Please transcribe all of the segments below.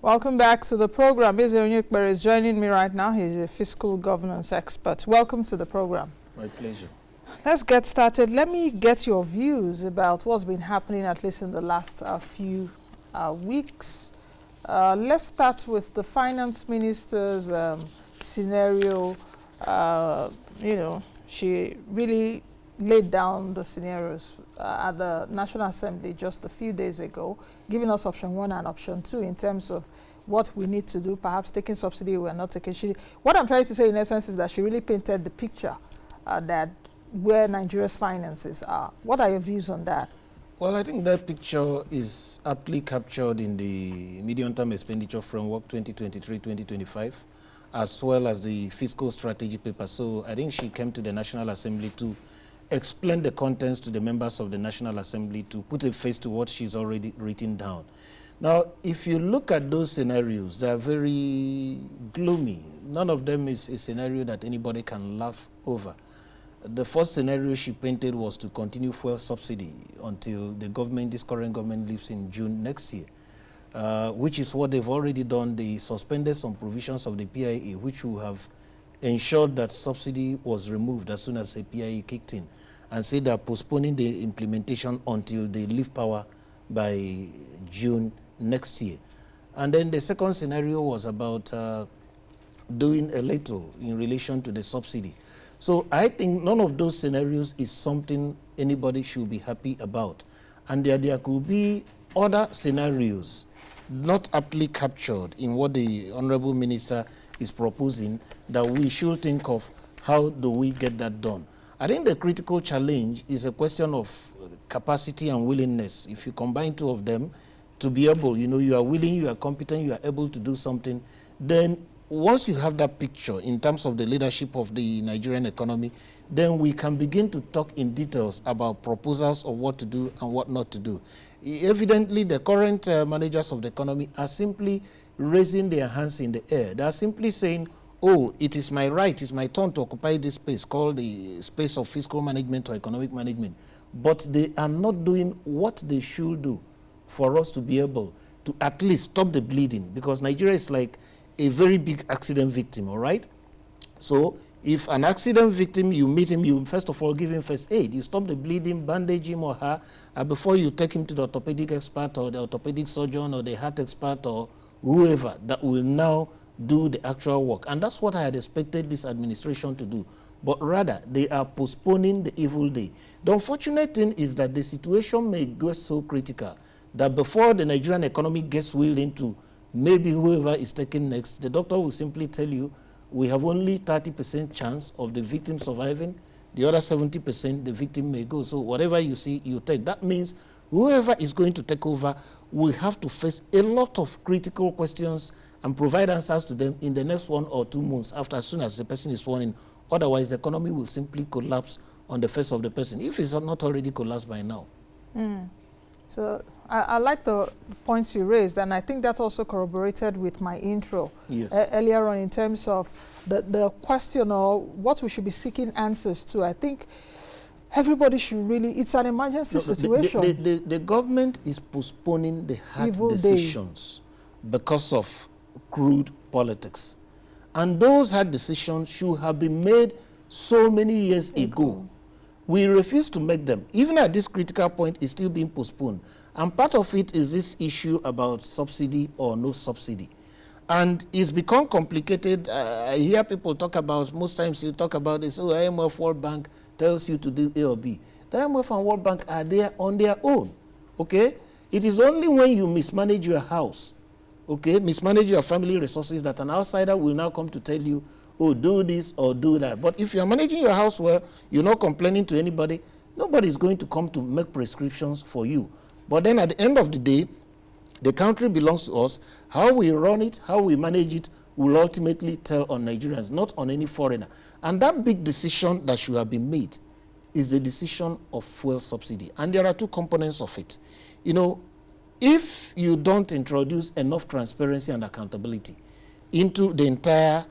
Welcome back to the program. Eze Onyekpere is joining me right now. He's a fiscal governance expert. Welcome to the program. My pleasure. Let's get started. Let me get your views about what's been happening, at least in the last few weeks. Let's start with the finance minister's scenario. She really laid down the scenarios at the National Assembly just a few days ago, giving us option 1 and option 2 in terms of what we need to do, perhaps taking subsidy or not taking. What I'm trying to say in essence is that she really painted the picture that where Nigeria's finances are. What are your views on that? Well, I think that picture is aptly captured in the medium-term expenditure framework 2023-2025, as well as the fiscal strategy paper. So I think she came to the National Assembly to explain the contents to the members of the National Assembly to put a face to what she's already written down. Now, if you look at those scenarios, they are very gloomy. None of them is a scenario that anybody can laugh over. The first scenario she painted was to continue fuel subsidy until the government, this current government, leaves in June next year, which is what they've already done. They suspended some provisions of the PIA, which will have ensured that subsidy was removed as soon as the PIA kicked in, and say they're postponing the implementation until they leave power by June next year. And then the second scenario was about doing a little in relation to the subsidy. So I think none of those scenarios is something anybody should be happy about. And there could be other scenarios not aptly captured in what the Honorable Minister is proposing that we should think of how do we get that done. I think the critical challenge is a question of capacity and willingness. If you combine two of them to be able, you are willing, you are competent, you are able to do something, then once you have that picture in terms of the leadership of the Nigerian economy, then we can begin to talk in details about proposals of what to do and what not to do. Evidently, the current managers of the economy are simply raising their hands in the air. They are simply saying, oh, it is my right, it's my turn to occupy this space called the space of fiscal management or economic management. But they are not doing what they should do for us to be able to at least stop the bleeding, because Nigeria is like a very big accident victim, all right? So if an accident victim, you meet him, you first of all give him first aid. You stop the bleeding, bandage him or her, before you take him to the orthopedic expert or the orthopedic surgeon or the heart expert or whoever that will now do the actual work. And that's what I had expected this administration to do. But rather, they are postponing the evil day. The unfortunate thing is that the situation may go so critical that before the Nigerian economy gets wheeled into maybe whoever is taken next, the doctor will simply tell you, we have only 30% chance of the victim surviving. The other 70%, the victim may go. So whatever you see, you take. That means whoever is going to take over will have to face a lot of critical questions and provide answers to them in the next 1 or 2 months after, as soon as the person is sworn in. Otherwise, the economy will simply collapse on the face of the person, if it's not already collapsed by now. So I like the points you raised, and I think that also corroborated with my intro earlier on in terms of the question or what we should be seeking answers to. I think everybody should really, it's an emergency situation. The government is postponing the hard decisions because of crude politics. And those hard decisions should have been made so many years ago. We refuse to make them. Even at this critical point, it's still being postponed. And part of it is this issue about subsidy or no subsidy. And it's become complicated. I hear people talk about, most times you talk about this, oh, IMF, World Bank tells you to do A or B. The IMF and World Bank are there on their own, okay? It is only when you mismanage your house, okay, mismanage your family resources, that an outsider will now come to tell you, oh, do this or do that. But if you're managing your house well, you're not complaining to anybody, nobody is going to come to make prescriptions for you. But then at the end of the day, the country belongs to us. How we run it, how we manage it, will ultimately tell on Nigerians, not on any foreigner. And that big decision that should have been made is the decision of fuel subsidy. And there are two components of it. If you don't introduce enough transparency and accountability into the entire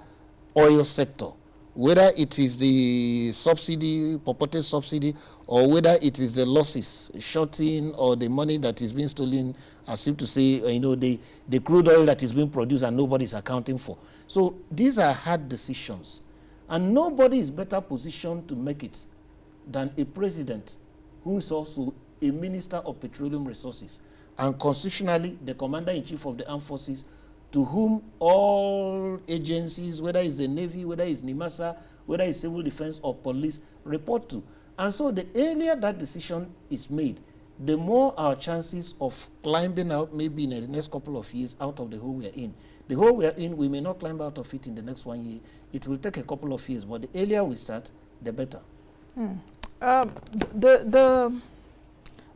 oil sector, whether it is the subsidy, purported subsidy, or whether it is the losses, shorting, or the money that is being stolen, as if to say, the crude oil that is being produced and nobody is accounting for. So these are hard decisions. And nobody is better positioned to make it than a president who is also a minister of petroleum resources and constitutionally the commander-in-chief of the armed forces, to whom all agencies, whether it's the Navy, whether it's NIMASA, whether it's civil defense or police, report to. And so the earlier that decision is made, the more our chances of climbing out, maybe in the next couple of years, out of the hole we are in. The hole we are in, we may not climb out of it in the next 1 year. It will take a couple of years, but the earlier we start, the better.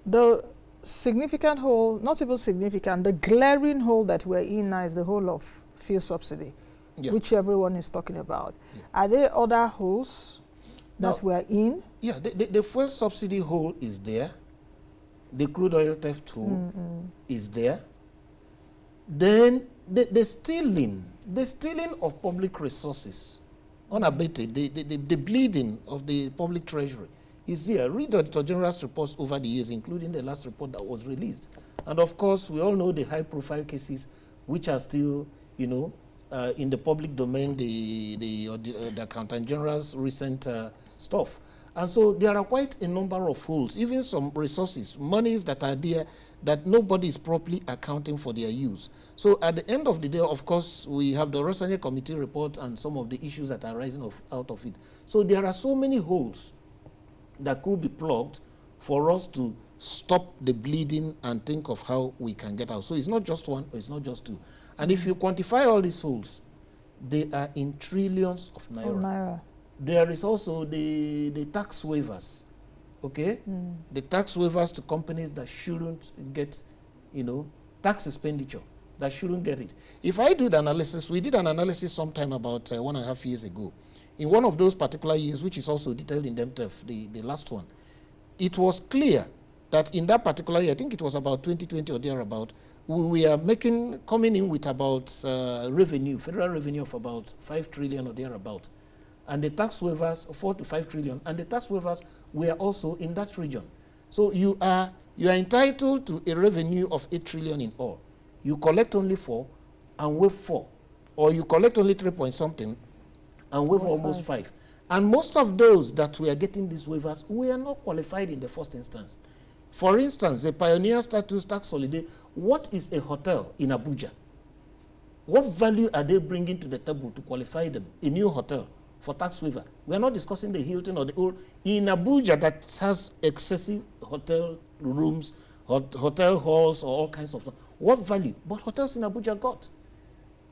The significant hole, not even significant, the glaring hole that we're in now is the hole of fuel subsidy, which everyone is talking about. Are there other holes that we're in? Yeah, the fuel subsidy hole is there. The crude oil theft hole is there. Then the stealing of public resources, unabated, the bleeding of the public treasury is there. Read the Auditor General's reports over the years, including the last report that was released. And of course, we all know the high-profile cases which are still, in the public domain, the Accountant General's recent stuff. And so there are quite a number of holes, even some resources, monies that are there that nobody is properly accounting for their use. So at the end of the day, of course, we have the Rosanye Committee report and some of the issues that are rising out of it. So there are so many holes that could be plugged for us to stop the bleeding and think of how we can get out. So it's not just one, or it's not just two. And if you quantify all these holes, they are in trillions of naira. There is also the tax waivers, okay? The tax waivers to companies that shouldn't get, tax expenditure, that shouldn't get it. If I do the analysis, we did an analysis sometime about 1.5 years ago. In one of those particular years, which is also detailed in DEMTEF, the last one, it was clear that in that particular year, I think it was about 2020 or thereabout, we are coming in with about federal revenue of about 5 trillion or thereabout. And the tax waivers, 4 to 5 trillion, and the tax waivers were also in that region. So you are entitled to a revenue of 8 trillion in all. You collect only 4 and waive 4, or you collect only 3 point something and waive almost 5. And most of those that we are getting these waivers, we are not qualified in the first instance. For instance, the pioneer status tax holiday, what is a hotel in Abuja? What value are they bringing to the table to qualify them, a new hotel, for tax waiver? We are not discussing the Hilton or the old. In Abuja that has excessive hotel rooms, hotel halls, or all kinds of stuff. What value? But hotels in Abuja got.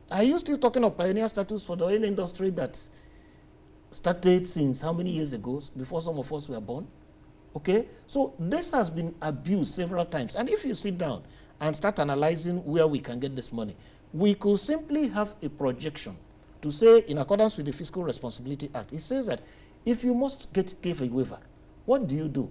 Are you still talking of pioneer status for the oil industry that started since how many years ago, before some of us were born? Okay, so this has been abused several times. And if you sit down and start analyzing where we can get this money, we could simply have a projection to say, in accordance with the Fiscal Responsibility Act, it says that if you must give a waiver, what do?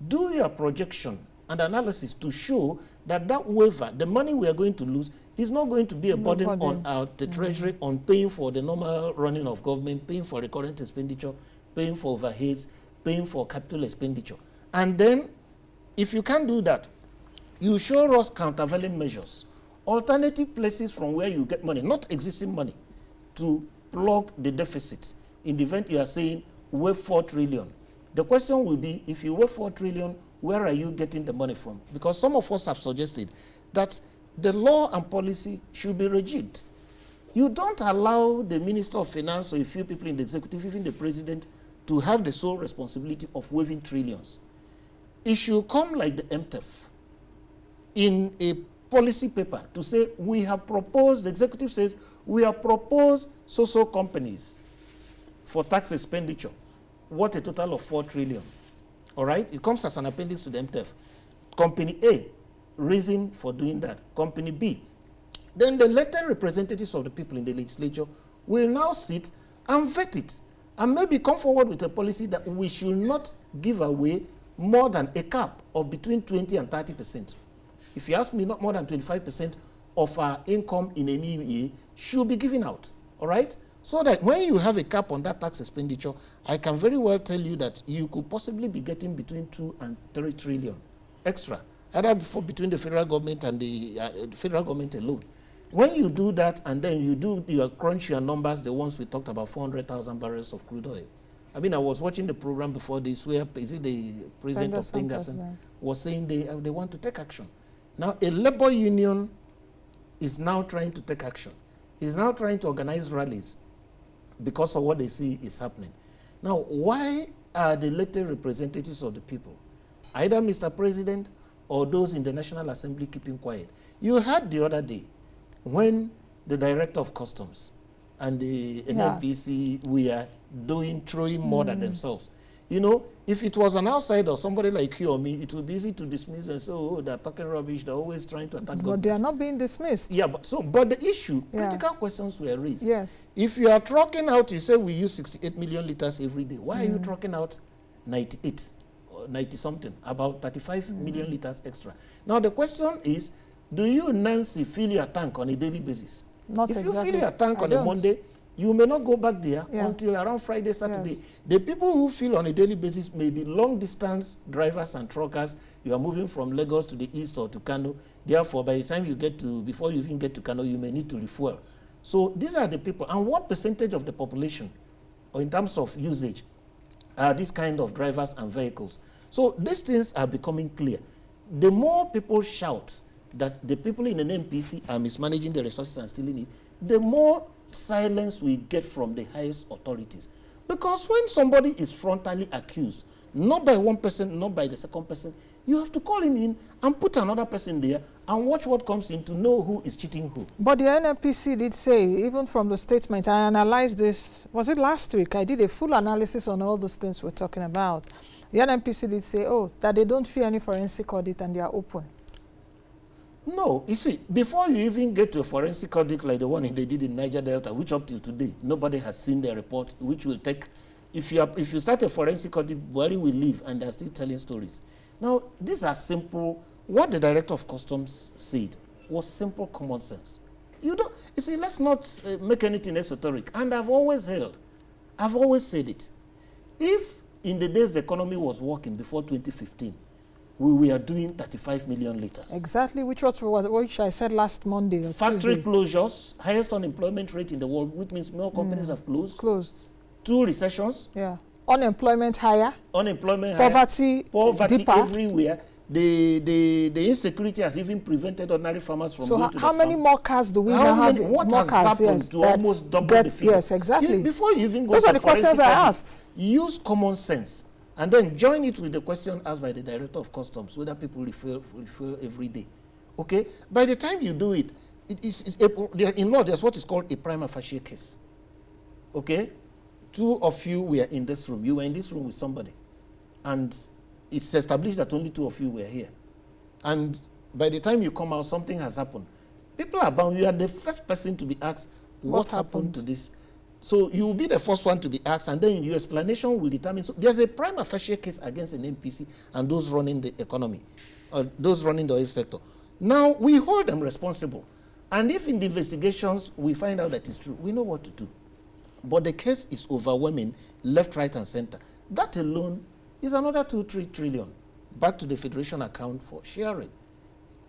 Do your projection and analysis to show that that waiver, the money we are going to lose, is not going to be a burden on the Treasury on paying for the normal running of government, paying for recurrent expenditure, paying for overheads, paying for capital expenditure. And then, if you can't do that, you show us countervailing measures, alternative places from where you get money, not existing money, to plug the deficit. In the event you are saying, waive 4 trillion. The question will be, if you waive 4 trillion, where are you getting the money from? Because some of us have suggested that the law and policy should be rigid. You don't allow the Minister of Finance or a few people in the executive, even the president, to have the sole responsibility of waiving trillions. It should come like the MTEF in a policy paper to say, we have proposed, the executive says, we have proposed so-so companies for tax expenditure. What a total of 4 trillion. All right? It comes as an appendix to the MTEF. Company A, reason for doing that. Company B. Then the elected representatives of the people in the legislature will now sit and vet it and maybe come forward with a policy that we should not give away more than a cap of between 20 and 30%. If you ask me, not more than 25% of our income in a new year should be given out. All right? So that when you have a cap on that tax expenditure, I can very well tell you that you could possibly be getting between 2 and 3 trillion extra, either between the federal government and the federal government alone. When you do that and then you crunch your numbers, the ones we talked about, 400,000 barrels of crude oil. I mean, I was watching the program before this where the president of Pengassan was saying they want to take action. Now, a labor union is now trying to take action. Is now trying to organize rallies because of what they see is happening. Now, why are the elected representatives of the people, either Mr. President or those in the National Assembly, keeping quiet? You heard the other day when the Director of Customs and the NNPC were throwing more than themselves. You know, if it was an outsider or somebody like you or me, it would be easy to dismiss and say, oh, they're talking rubbish, they're always trying to attack government. But they are not being dismissed. Yeah, but the issue, critical questions were raised. Yes. If you are trucking out, you say we use 68 million liters every day. Why are you trucking out 98 or 90 something, about 35 million liters extra? Now the question is, do you, Nancy, fill your tank on a daily basis? Not if exactly. you fill your tank on a Monday, you may not go back there until around Friday, Saturday. Yes. The people who fill on a daily basis may be long-distance drivers and truckers. You are moving from Lagos to the east or to Kano. Therefore, by the time you get to, before you even get to Kano, you may need to refuel. So these are the people. And what percentage of the population, or in terms of usage, are these kind of drivers and vehicles? So these things are becoming clear. The more people shout that the people in an NPC are mismanaging the resources and stealing it, the more silence we get from the highest authorities. Because when somebody is frontally accused, not by one person, not by the second person, you have to call him in and put another person there and watch what comes in to know who is cheating who. But the NNPC did say, even from the statement, I analyzed this, was it last week? I did a full analysis on all those things we're talking about. The NNPC did say, oh, that they don't fear any forensic audit and they are open. No, you see, before you even get to a forensic audit like the one they did in Niger Delta, which up till today, nobody has seen the report, which will take, if you start a forensic audit, Buhari will leave and they're still telling stories. Now, these are simple, what the Director of Customs said was simple common sense. You see, let's not make anything esoteric. And I've always said it. If in the days the economy was working before 2015, we were doing 35 million liters. Exactly, which I said last Monday. Factory closures, highest unemployment rate in the world, which means more companies have closed. 2 recessions. Yeah. Unemployment higher. Poverty deeper. Everywhere. The insecurity has even prevented ordinary farmers from going to the farm. So how many more cars do we now have? What has happened to almost double the figure? Yes, exactly. Before you even go Those are the questions I asked. Use common sense. And then join it with the question asked by the Director of Customs, whether people refill every day. Okay? By the time you do it, in law, there's what is called a prima facie case. Okay? 2 of you were in this room. You were in this room with somebody. And it's established that only 2 of you were here. And by the time you come out, something has happened. People are bound. You are the first person to be asked, what happened to this? So you will be the first one to be asked, and then your explanation will determine. So there's a prima facie case against an NPC and those running the economy, or those running the oil sector. Now, we hold them responsible. And if in the investigations we find out that it's true, we know what to do. But the case is overwhelming, left, right, and center. That alone is another 2-3 trillion back to the Federation account for sharing.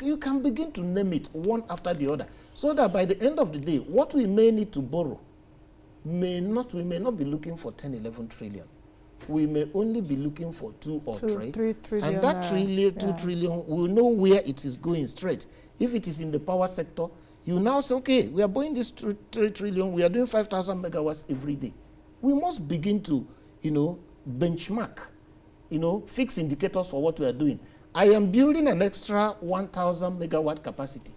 You can begin to name it one after the other, so that by the end of the day, what we may need to borrow, we may not be looking for 10, 11 trillion. We may only be looking for 2 or 3 trillion. And that 2 trillion, we'll know where it is going straight. If it is in the power sector, you now say, okay, we are buying this 3 trillion, we are doing 5,000 megawatts every day. We must begin to, benchmark, fix indicators for what we are doing. I am building an extra 1,000 megawatt capacity.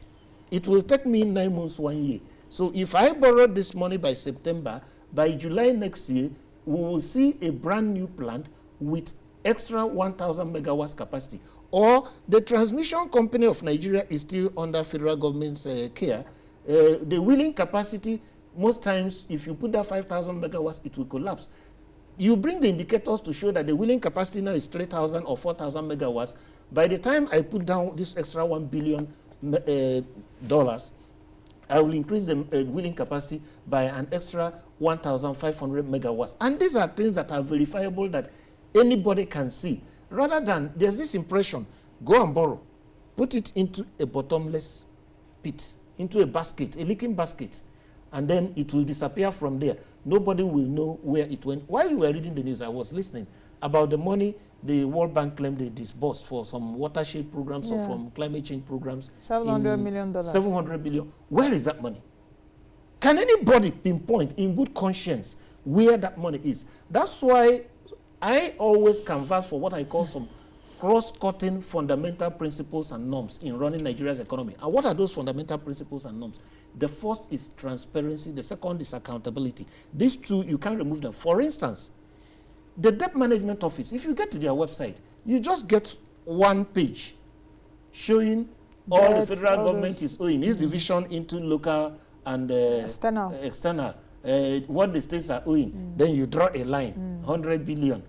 It will take me 9 months, 1 year. So if I borrow this money by September, by July next year, we will see a brand new plant with extra 1,000 megawatts capacity. Or the transmission company of Nigeria is still under federal government's care. The wheeling capacity, most times, if you put that 5,000 megawatts, it will collapse. You bring the indicators to show that the wheeling capacity now is 3,000 or 4,000 megawatts. By the time I put down this extra $1 billion, I will increase the wheeling capacity by an extra 1,500 megawatts. And these are things that are verifiable that anybody can see. Rather than, there's this impression, go and borrow, put it into a bottomless pit, into a basket, a leaking basket, and then it will disappear from there. Nobody will know where it went. While you were reading the news, I was listening about the money the World Bank claimed they disbursed for some watershed programs or from climate change programs. $700 million. 700 million. Where is that money? Can anybody pinpoint in good conscience where that money is? That's why I always canvass for what I call some cross-cutting fundamental principles and norms in running Nigeria's economy. And what are those fundamental principles and norms? The first is transparency. The second is accountability. These two, you can't remove them. For instance, the Debt Management Office, if you get to their website, you just get one page showing all the federal government is owing, its division into local and external, what the states are owing. Then you draw a line, 100 billion.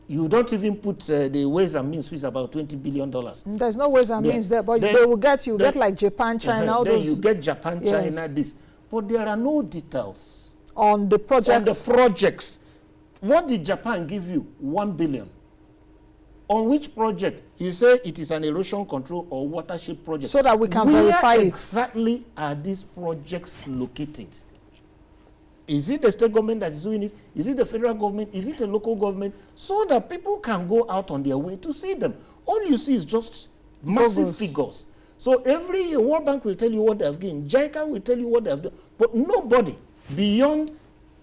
You don't even put the Ways and Means, which is about $20 billion. There's no Ways and Means there, but they will get, you get like Japan, China, all then those. you get Japan, China, this. But there are no details. On the projects. On the projects. What did Japan give you? 1 billion. On which project? You say it is an erosion control or watershed project. So that we can verify it. Where exactly are these projects located? Is it the state government that is doing it? Is it the federal government? Is it the local government? So that people can go out on their way to see them. All you see is just massive figures. So every year, World Bank will tell you what they have gained. JICA will tell you what they have done. But nobody beyond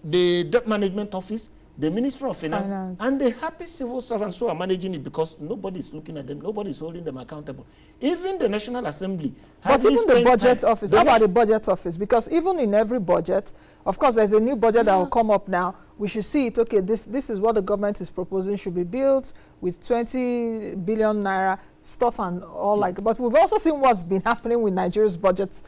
the Debt Management Office, the Ministry of Finance, and the happy civil servants who are managing it, because nobody is looking at them, nobody is holding them accountable. Even the National Assembly. But even the Budget Office, how about the Budget Office? Because even in every budget, of course, there's a new budget that will come up now. We should see it, okay, this is what the government is proposing should be built with 20 billion naira stuff and all like. But we've also seen what's been happening with Nigeria's budgets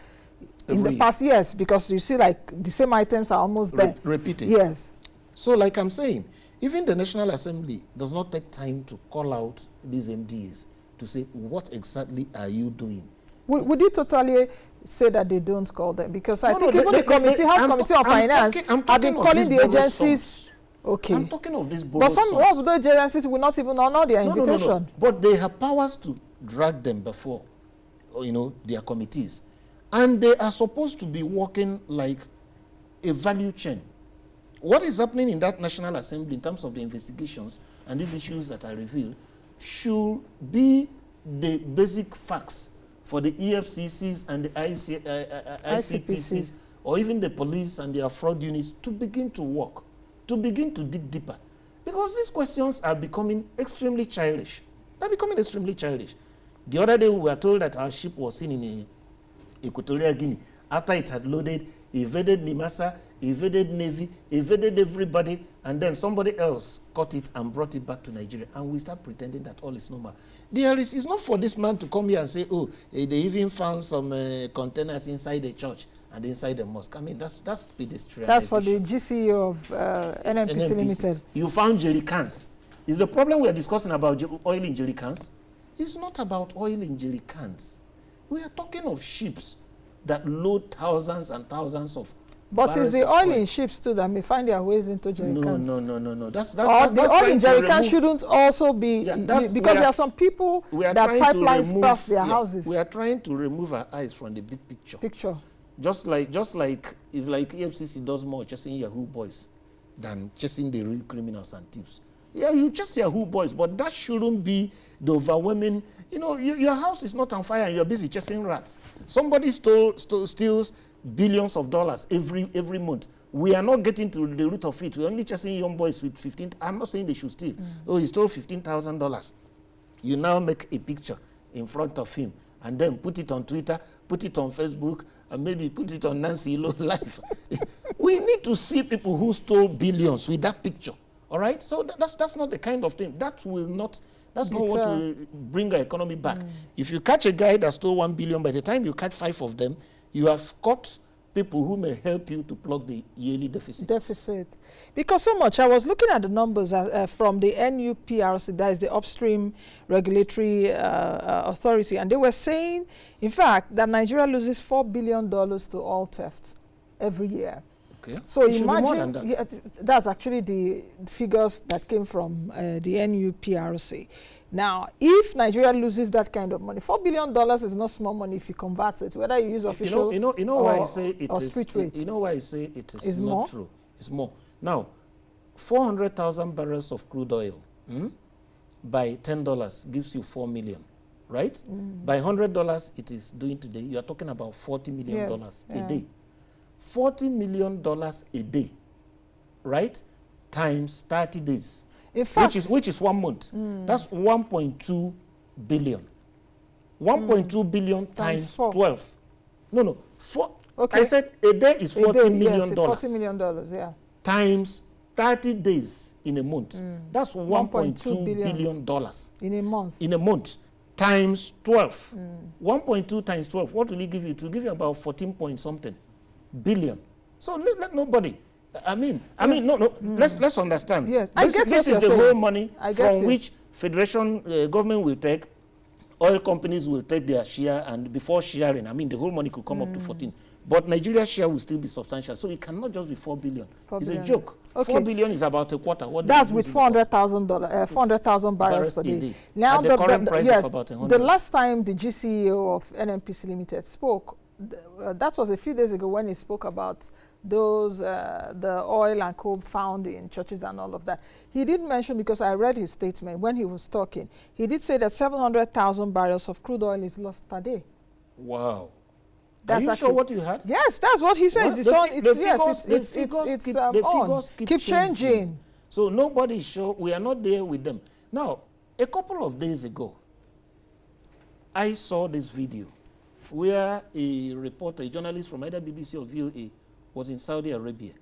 in the past years, because you see like the same items are almost there. Repeated. Yes. So like I'm saying, even the National Assembly does not take time to call out these MDAs to say, what exactly are you doing? Would you totally say that they don't call them? Because I think even the committee, House Committee on Finance, have been calling the agencies. Okay. I'm talking of this borrowed But some of those agencies will not even honor their invitation. No. But they have powers to drag them before, their committees. And they are supposed to be working like a value chain. What is happening in that National Assembly in terms of the investigations and these issues that I revealed should be the basic facts for the EFCCs and the ICPCs, or even the police and their fraud units to begin to work, to begin to dig deeper. Because these questions are becoming extremely childish. They're becoming extremely childish. The other day we were told that our ship was seen in Equatorial Guinea. After it had loaded, evaded Nimasa, evaded Navy, evaded everybody, and then somebody else caught it and brought it back to Nigeria. And we start pretending that all is normal. It's not for this man to come here and say, oh, they even found some containers inside the church and inside the mosque. I mean, that's pedestrian. That's for the GCEO of NNPC Limited. You found jerry cans. Is the problem we are discussing about oil in jerry cans? It's not about oil in jerry cans. We are talking of ships that load thousands and thousands of. But is the oil in ships too that may find their ways into jerry cans? No. The oil in jerry cans shouldn't also be, because there are some people that pipelines pass their houses. We are trying to remove our eyes from the big picture. Just like it's like EFCC does more chasing Yahoo boys than chasing the real criminals and thieves. Yeah, you chase Yahoo boys, but that shouldn't be the overwhelming. Your house is not on fire and you're busy chasing rats. Somebody steals billions of dollars every month. We are not getting to the root of it. We're only chasing young boys with 15. I'm not saying they should steal. Oh, he stole $15,000. You now make a picture in front of him and then put it on Twitter, put it on Facebook, and maybe put it on Nancy Lowe Live. We need to see people who stole billions with that picture. All right? So that's not the kind of thing. That's not what will bring our economy back. If you catch a guy that stole 1 billion, by the time you catch 5 of them, you have caught people who may help you to plug the yearly deficit. Because so much, I was looking at the numbers from the NUPRC, that is the Upstream Regulatory Authority, and they were saying, in fact, that Nigeria loses $4 billion to oil theft every year. Okay. So imagine, that's actually the figures that came from the NUPRC. Now, if Nigeria loses that kind of money, $4 billion is not small money if you convert it, whether you use official why I say it or is, street rate. You know why I say it is not more? True. It's more. Now, 400,000 barrels of crude oil by $10 gives you 4 million, right? By $100 it is doing today, you are talking about $40 million a day. $40 million a day, right? Times 30 days. In fact, which is 1 month. That's 1.2 billion. 1.2 billion times 12. No. Okay. I said a day is $40 million. Yes, $40 million, yeah. Times 30 days in a month. That's $1.2 billion. In a month. In a month. Times 12. 1.2 times 12. What will it give you? It will give you about 14 point something billion. So let nobody. No. Let's understand. Yes, this is the whole money from which federation government will take, oil companies will take their share, and before sharing, the whole money could come up to 14. But Nigeria's share will still be substantial, so it cannot just be 4 billion. It's a joke. Okay. 4 billion is about a quarter. That's with 400,000 barrels per day. Now, the current price of about 100. The last time the GCEO of NNPC Limited spoke, that was a few days ago when he spoke about those the oil and coal found in churches and all of that. He did mention, because I read his statement when he was talking, he did say that 700,000 barrels of crude oil is lost per day. Wow. That's Are you sure what you had? Yes, that's what he said. The figures keep changing. So nobody is sure. We are not there with them. Now, a couple of days ago, I saw this video where a reporter, a journalist from either BBC or VOA, was in Saudi Arabia,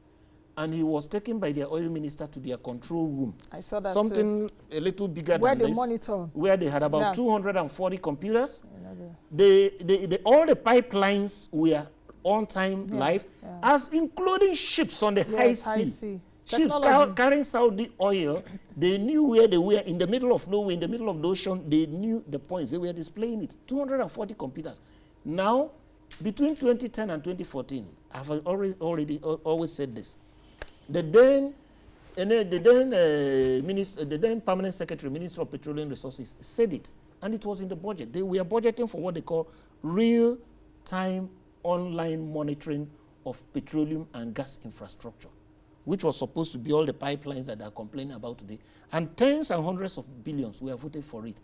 and he was taken by their oil minister to their control room. I saw that. Something a little bigger where than they this, monitor. where they had about 240 computers. All the pipelines were on time, live, as including ships on the high sea. Ships carrying Saudi oil. They knew where they were, in the middle of nowhere, in the middle of the ocean. They knew the points. They were displaying it. 240 computers. Now, between 2010 and 2014, I've always said this. The then permanent secretary, Minister of Petroleum Resources, said it, and it was in the budget. They were budgeting for what they call real-time online monitoring of petroleum and gas infrastructure, which was supposed to be all the pipelines that they are complaining about today. And tens and hundreds of billions were voted for it.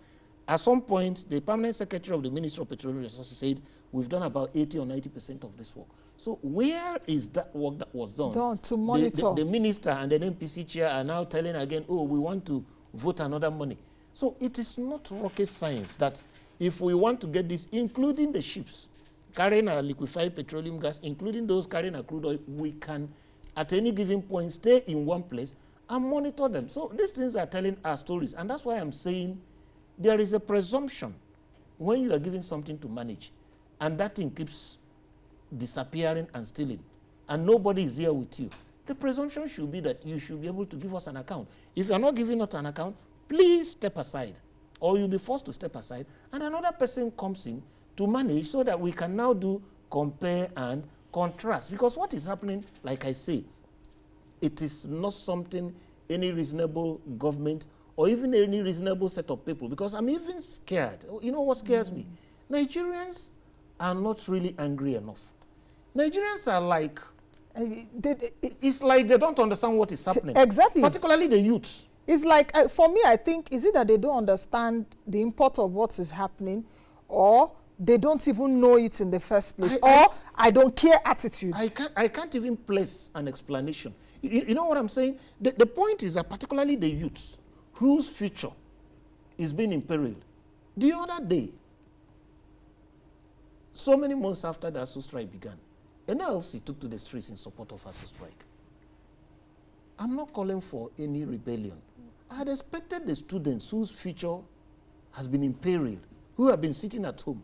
At some point, the permanent secretary of the Ministry of Petroleum Resources said, we've done about 80 or 90% of this work. So where is that work that was done? To monitor. The minister and the NPC chair are now telling again, oh, we want to vote another money. So it is not rocket science that if we want to get this, including the ships carrying a liquefied petroleum gas, including those carrying a crude oil, we can, at any given point, stay in one place and monitor them. So these things are telling our stories. And that's why I'm saying there is a presumption when you are given something to manage, and that thing keeps disappearing and stealing, and nobody is there with you. The presumption should be that you should be able to give us an account. If you are not giving us an account, please step aside, or you'll be forced to step aside, and another person comes in to manage so that we can now do compare and contrast. Because what is happening, like I say, it is not something any reasonable government or even any reasonable set of people, because I'm even scared. You know what scares me? Nigerians are not really angry enough. Nigerians are like, it's like they don't understand what is happening. Exactly. Particularly the youths. It's like, for me, I think, is it that they don't understand the import of what is happening, or they don't even know it in the first place, or I don't care attitude? I can't even place an explanation. You know what I'm saying? The point is that particularly the youths, whose future is being imperiled. The other day, so many months after the ASU strike began, NLC took to the streets in support of ASU strike. I'm not calling for any rebellion. I had expected the students whose future has been imperiled, who have been sitting at home,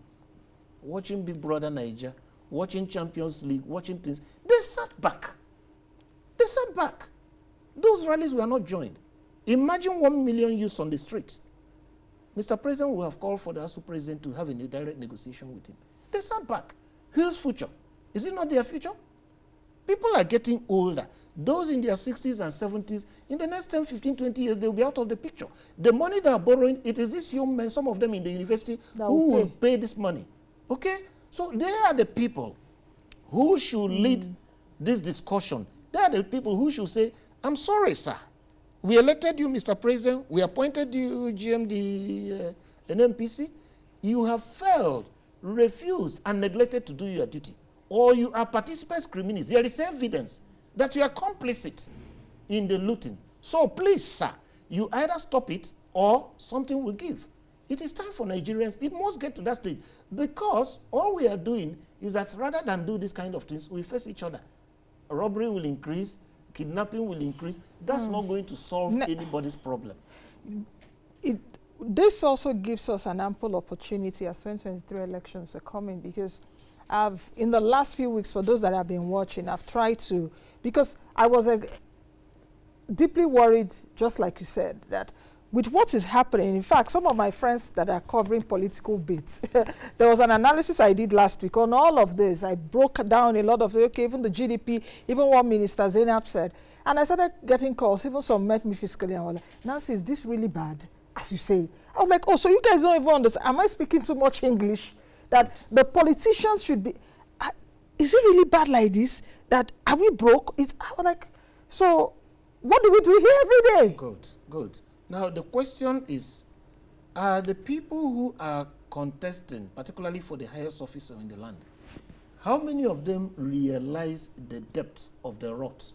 watching Big Brother Niger, watching Champions League, watching things. They sat back. They sat back. Those rallies were not joined. Imagine 1 million youths on the streets. Mr. President will have called for the ASU president to have a direct negotiation with him. They sat back. Whose future? Is it not their future? People are getting older. Those in their 60s and 70s, in the next 10, 15, 20 years, they will be out of the picture. The money they are borrowing, it is these young men, some of them in the university, who will pay this money. Okay? So they are the people who should lead this discussion. They are the people who should say, I'm sorry, sir. We elected you, Mr. President. We appointed you, GMD, NMPC. You have failed, refused, and neglected to do your duty. Or you are participants criminals. There is evidence that you are complicit in the looting. So please, sir, you either stop it or something will give. It is time for Nigerians. It must get to that stage. Because all we are doing is that rather than do this kind of things, we face each other. Robbery will increase. Kidnapping will increase. That's not going to solve anybody's problem. This also gives us an ample opportunity as 2023 elections are coming, because in the last few weeks, for those that have been watching, I've tried to, because I was deeply worried, just like you said, that with what is happening, in fact, some of my friends that are covering political bits, there was an analysis I did last week on all of this. I broke down a lot of, okay, even the GDP, even what Minister Zainab said. And I started getting calls, even some met me fiscally, and I was like, Nancy, is this really bad, as you say? I was like, oh, so you guys don't even understand. Am I speaking too much English? That the politicians should be, is it really bad like this? That, are we broke? I was like, so what do we do here every day? Good, good. Now, the question is, are the people who are contesting, particularly for the highest officer in the land, how many of them realize the depth of the rot?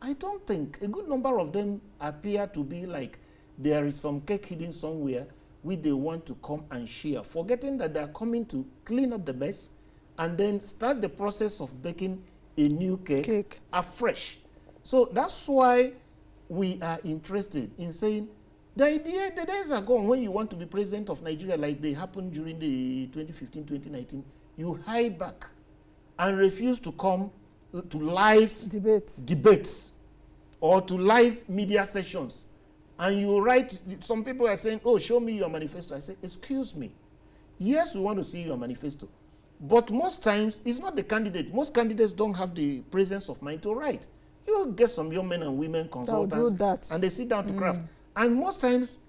I don't think. A good number of them appear to be like there is some cake hidden somewhere which they want to come and share, forgetting that they are coming to clean up the mess and then start the process of baking a new cake. Afresh. So that's why we are interested in saying the days are gone when you want to be president of Nigeria, like they happened during the 2015-2019, you hide back and refuse to come to live debates or to live media sessions. And you write, some people are saying, oh, show me your manifesto. I say, excuse me. Yes, we want to see your manifesto. But most times, it's not the candidate. Most candidates don't have the presence of mind to write. You get some young men and women consultants, and they sit down to craft. And most times,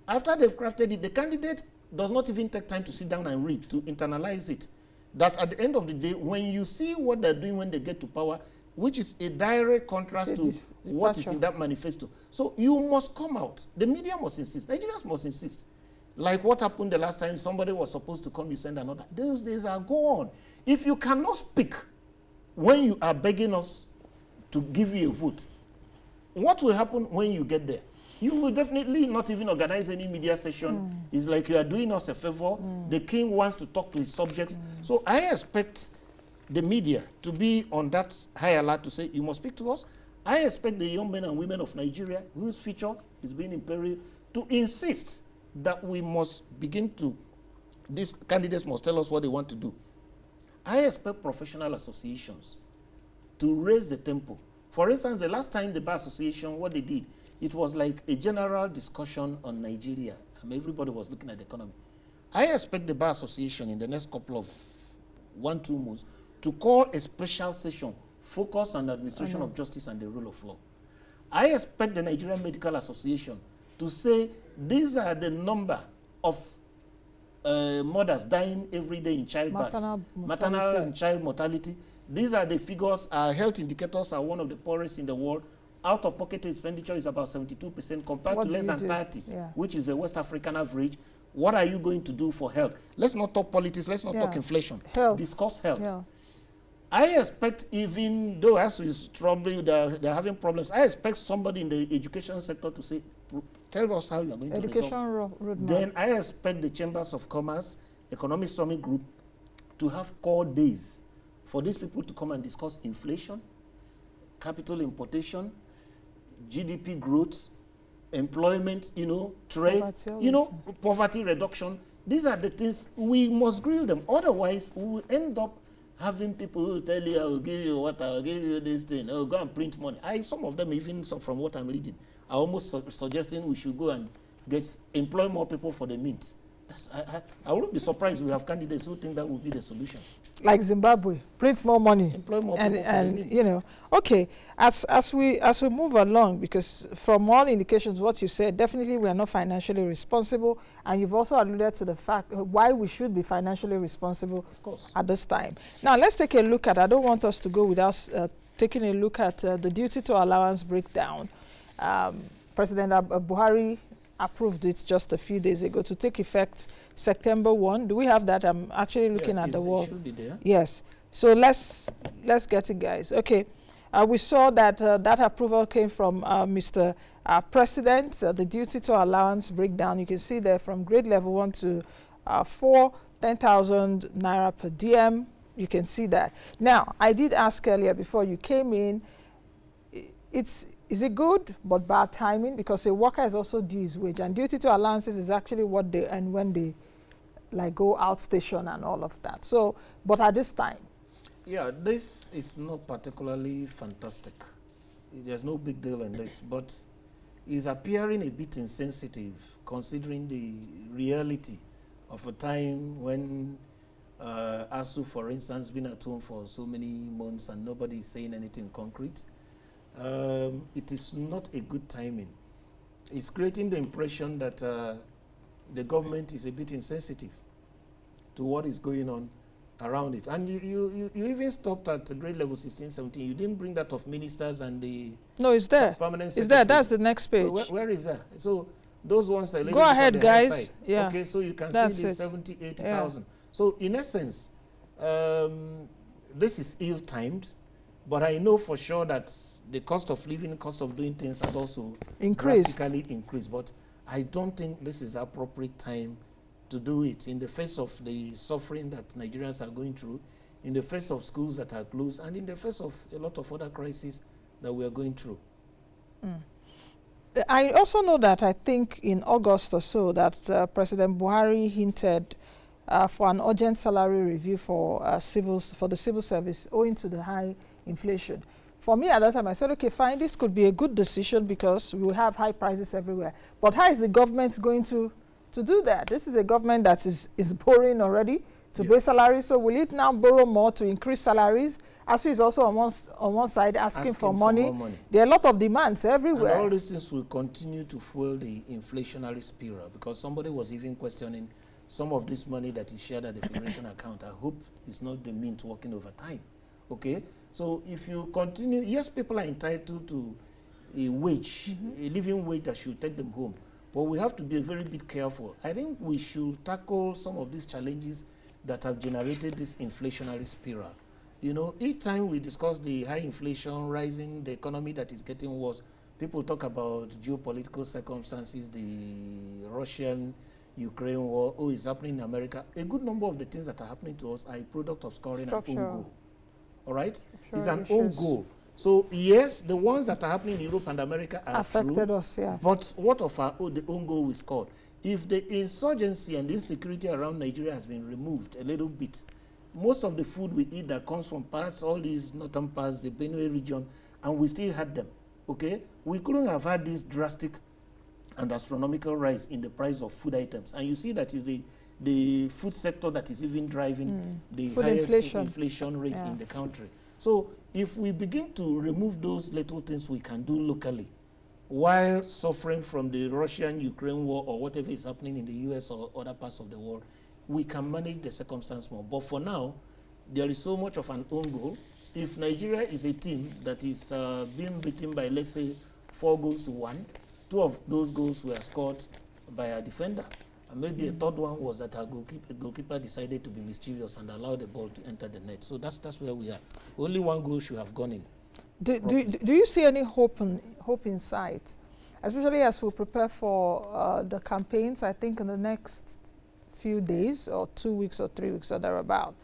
after they've crafted it, the candidate does not even take time to sit down and read, to internalize it. That at the end of the day, when you see what they're doing when they get to power, which is a direct contrast to what is in that manifesto. So you must come out. The media must insist. Nigerians must insist. Like what happened the last time somebody was supposed to come, you send another. Those days are gone. If you cannot speak when you are begging us to give you a vote, what will happen when you get there? You will definitely not even organize any media session. It's like you are doing us a favor. The king wants to talk to his subjects. So I expect the media to be on that high alert to say, you must speak to us. I expect the young men and women of Nigeria, whose future is being in peril, to insist that we must begin to, these candidates must tell us what they want to do. I expect professional associations to raise the tempo. For instance, the last time the Bar Association, what they did, it was like a general discussion on Nigeria. Everybody was looking at the economy. I expect the Bar Association in the next couple of 1-2 months to call a special session focused on the administration of justice and the rule of law. I expect the Nigerian Medical Association to say these are the number of mothers dying every day in childbirth, maternal and child mortality. These are the figures. Our health indicators are one of the poorest in the world. Out-of-pocket expenditure is about 72% compared to less than 30, which is the West African average. What are you going to do for health? Let's not talk politics. Let's not talk inflation. Discuss health. I expect, even though ASU is troubling, they're having problems, I expect somebody in the education sector to say, tell us how you are going to resolve. Then I expect the Chambers of Commerce, Economic Summit Group, to have core days for these people to come and discuss inflation, capital importation, GDP growth, employment, trade, poverty reduction. These are the things we must grill them. Otherwise, we will end up having people who tell you, I will give you what, I will give you this thing, oh, go and print money. Some of them, even from what I'm reading, are almost suggesting we should go and employ more people for the mint. I wouldn't be surprised we have candidates who think that would be the solution. Like Zimbabwe, print more money, employ more people for the mint. You know, okay. As we move along, because from all indications, what you said, definitely we are not financially responsible, and you've also alluded to the fact why we should be financially responsible, of course, at this time. Now let's take a look at. I don't want us to go without taking a look at the duty to allowance breakdown. President Buhari approved it just a few days ago to take effect September 1. Do we have that? I'm actually looking at the wall. It should be there. Yes. So let's get it, guys. Okay. We saw that that approval came from Mr. President. The duty to allowance breakdown, you can see there from grade level 1 to 4, 10,000 naira per DM. You can see that. Now, I did ask earlier before you came in, is it good but bad timing? Because a worker is also due his wage, and duty to allowances is actually what they earn when they like go outstation and all of that. So, but at this time, yeah, this is not particularly fantastic. There's no big deal in this, but it's appearing a bit insensitive considering the reality of a time when ASU, for instance, been at home for so many months and nobody is saying anything concrete. It is not a good timing. It's creating the impression that the government is a bit insensitive to what is going on around it. And you even stopped at grade level 16, 17. You didn't bring that of ministers and the... No, it's there. Permanent it's there. That's the next page. Where is that? So those ones are... Go ahead, guys. Yeah. Okay, so you can see the 70, 80,000. Yeah. So in essence, this is ill-timed, but I know for sure that the cost of living, cost of doing things has also drastically increased. But I don't think this is the appropriate time to do it in the face of the suffering that Nigerians are going through, in the face of schools that are closed, and in the face of a lot of other crises that we are going through. I also know that I think in August or so that President Buhari hinted for an urgent salary review for the civil service owing to the high inflation. For me at that time, I said, okay, fine, this could be a good decision because we will have high prices everywhere. But how is the government going to do that? This is a government that is borrowing already to pay salaries. So will it now borrow more to increase salaries? ASU is also on one side asking for money. More money. There are a lot of demands everywhere. And all these things will continue to fuel the inflationary spiral, because somebody was even questioning some of this money that is shared at the Federation account. I hope it's not the mint working overtime. Okay? So if you continue, yes, people are entitled to a wage, a living wage that should take them home. But we have to be a very bit careful. I think we should tackle some of these challenges that have generated this inflationary spiral. You know, each time we discuss the high inflation, rising, the economy that is getting worse, people talk about geopolitical circumstances, the Russian-Ukraine war, is happening in America. A good number of the things that are happening to us are a product of scoring an own goal. All right? It's an own goal. So, yes, the ones that are happening in Europe and America are affected us, yeah. But what of the own goal we scored? If the insurgency and insecurity around Nigeria has been removed a little bit, most of the food we eat that comes from parts, all these northern parts, the Benue region, and we still had them, okay? We couldn't have had this drastic and astronomical rise in the price of food items. And you see that is the food sector that is even driving the food highest inflation rate in the country. So if we begin to remove those little things we can do locally while suffering from the Russian-Ukraine war or whatever is happening in the US or other parts of the world, we can manage the circumstance more. But for now, there is so much of an own goal. If Nigeria is a team that is being beaten by, let's say, 4-1, 2 of those goals were scored by a defender. And maybe a third one was that our goalkeeper decided to be mischievous and allow the ball to enter the net. So that's where we are. Only 1 goal should have gone in. Do you see any hope in sight, especially as we prepare for the campaigns? I think in the next few days, or 2 weeks or 3 weeks or thereabout.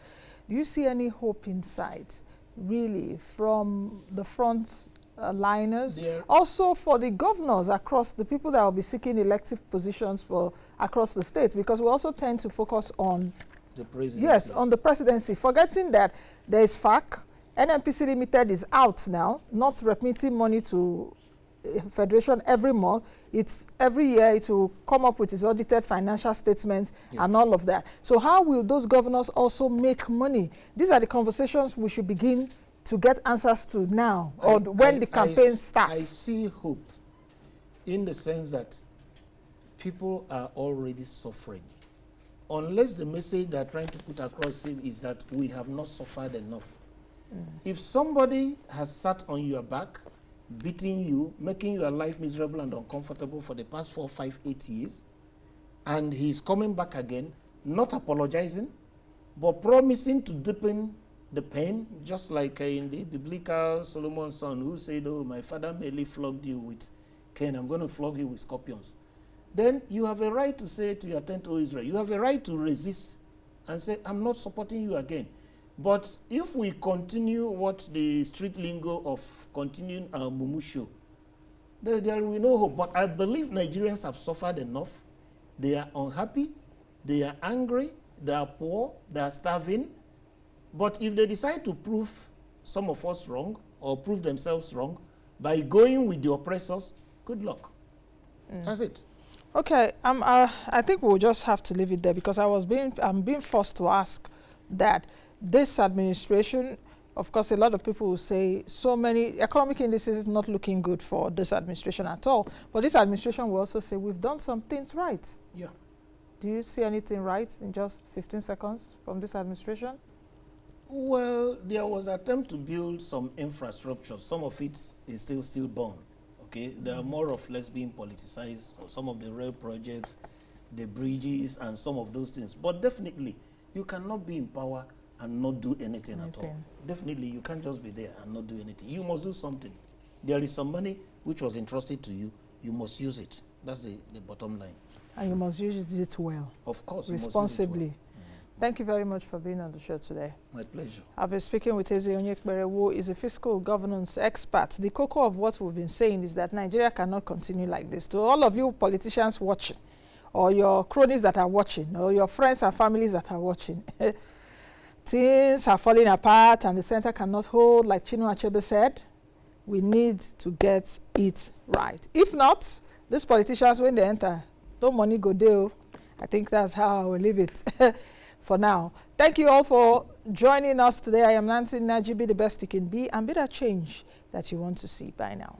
Do you see any hope in sight, really, from the front liners? Also for the governors across, the people that will be seeking elective positions for across the state, because we also tend to focus on the presidency. Yes, on the presidency, forgetting that there is FAC, NNPC Limited is out now, not remitting money to Federation every month. It's every year it will come up with its audited financial statements and all of that. So how will those governors also make money? These are the conversations we should begin to get answers to now, or when the campaign starts. I see hope in the sense that people are already suffering. Unless the message they're trying to put across is that we have not suffered enough. If somebody has sat on your back, beating you, making your life miserable and uncomfortable for the past 4, 5, 8 years, and he's coming back again, not apologizing, but promising to deepen the pain, just like in the biblical Solomon's son who said, oh, my father merely flogged you with cane, I'm going to flog you with scorpions. Then you have a right to say to your tent, O Israel, you have a right to resist and say, I'm not supporting you again. But if we continue what the street lingo of continuing our mumu show, there will be no hope. But I believe Nigerians have suffered enough. They are unhappy, they are angry, they are poor, they are starving. But if they decide to prove some of us wrong or prove themselves wrong by going with the oppressors, good luck. That's it. Okay, I think we'll just have to leave it there, because I'm being forced to ask that this administration, of course, a lot of people will say so many economic indices is not looking good for this administration at all. But this administration will also say we've done some things right. Yeah. Do you see anything right in just 15 seconds from this administration? Well, there was an attempt to build some infrastructure. Some of it is still stillborn. Okay, they are more or less being politicized. Some of the rail projects, the bridges, and some of those things. But definitely, you cannot be in power and not do anything at all. Definitely, you can't just be there and not do anything. You must do something. There is some money which was entrusted to you. You must use it. That's the bottom line. And you must use it well. Of course. Responsibly. You must use it well. Thank you very much for being on the show today. My pleasure. I've been speaking with Eze Onyekpere, who is a fiscal governance expert. The core of what we've been saying is that Nigeria cannot continue like this. To all of you politicians watching, or your cronies that are watching, or your friends and families that are watching, things are falling apart and the center cannot hold, like Chinua Achebe said. We need to get it right. If not, these politicians, when they enter, no money go there. I think that's how I will leave it for now. Thank you all for joining us today. I am Nancy Naji. Be the best you can be and be that change that you want to see. Bye now.